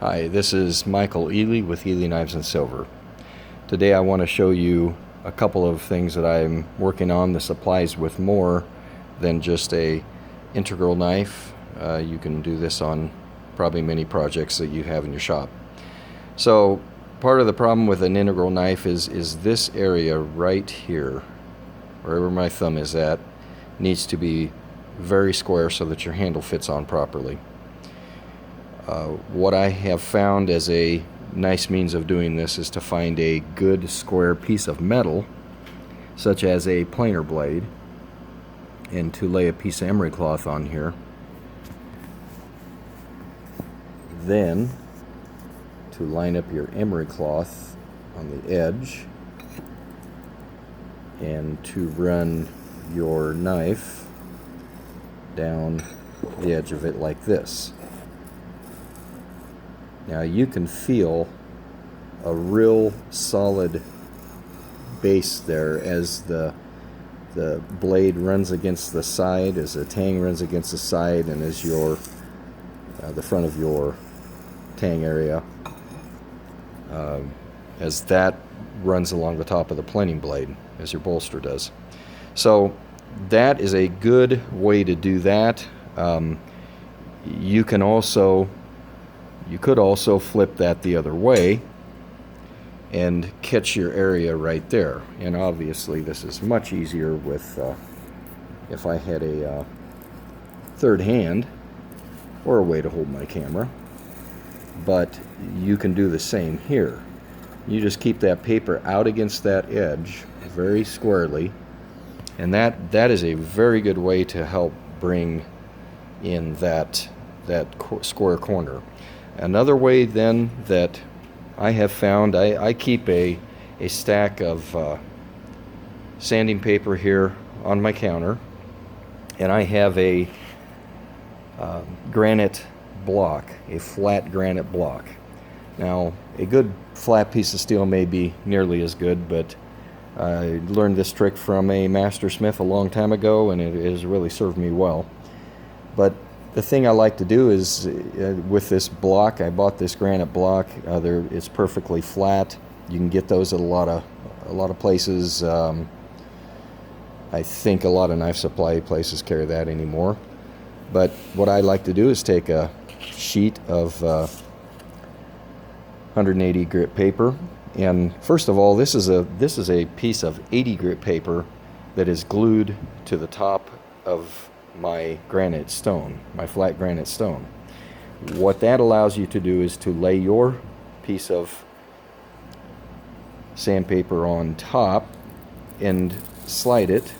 Hi, this is Michael Ely with Ely Knives and Silver. Today I want to show you a couple of things that I'm working on. This applies with more than just a integral knife. You can do this on probably many projects that you have in your shop. So part of the problem with an integral knife is this area right here, wherever my thumb is at, needs to be very square so that your handle fits on properly. What I have found as a nice means of doing this is to find a good square piece of metal, such as a planer blade, and to lay a piece of emery cloth on here. Then to line up your emery cloth on the edge and to run your knife down the edge of it like this. Now you can feel a real solid base there as the blade runs against the side, as the tang runs against the side, and as your the front of your tang area, as that runs along the top of the planing blade, as your bolster does. So that is a good way to do that. You could also flip that the other way and catch your area right there. And obviously this is much easier with if I had a third hand or a way to hold my camera. But you can do the same here. You just keep that paper out against that edge very squarely, and that is a very good way to help bring in that square corner. Another way then that I have found, I keep a stack of sanding paper here on my counter, and I have a granite block, a flat granite block. Now, a good flat piece of steel may be nearly as good, but I learned this trick from a master smith a long time ago, and it has really served me well. But the thing I like to do is, with this block, I bought this granite block. It's perfectly flat. You can get those at a lot of places. I think a lot of knife supply places carry that anymore. But what I like to do is take a sheet of 180 grit paper, and first of all, this is a piece of 80 grit paper that is glued to the top of my granite stone, my flat granite stone. What that allows you to do is to lay your piece of sandpaper on top and slide it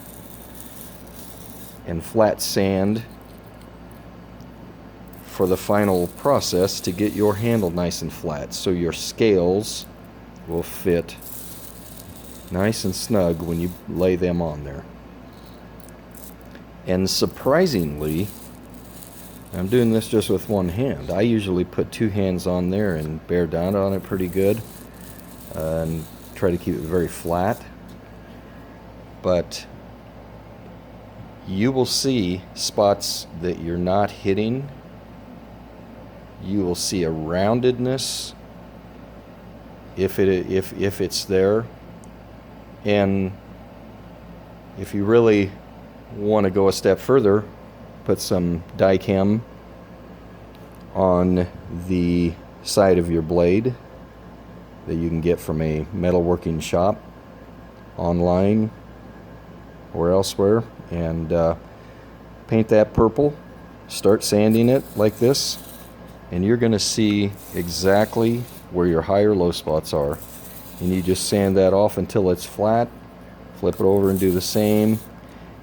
and flat sand for the final process to get your handle nice and flat, so your scales will fit nice and snug when you lay them on there. And surprisingly, I'm doing this just with one hand. I usually put two hands on there and bear down on it pretty good and try to keep it very flat. But you will see spots that you're not hitting. You will see a roundedness if it's there. And if you really want to go a step further, put some die-chem on the side of your blade that you can get from a metalworking shop online or elsewhere, and paint that purple. Start sanding it like this, and you're going to see exactly where your high or low spots are, and you just sand that off until it's flat. Flip it over and do the same,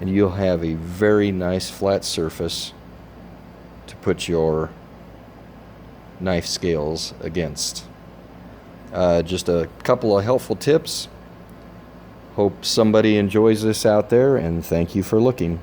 and you'll have a very nice flat surface to put your knife scales against. Just a couple of helpful tips. Hope somebody enjoys this out there, and thank you for looking.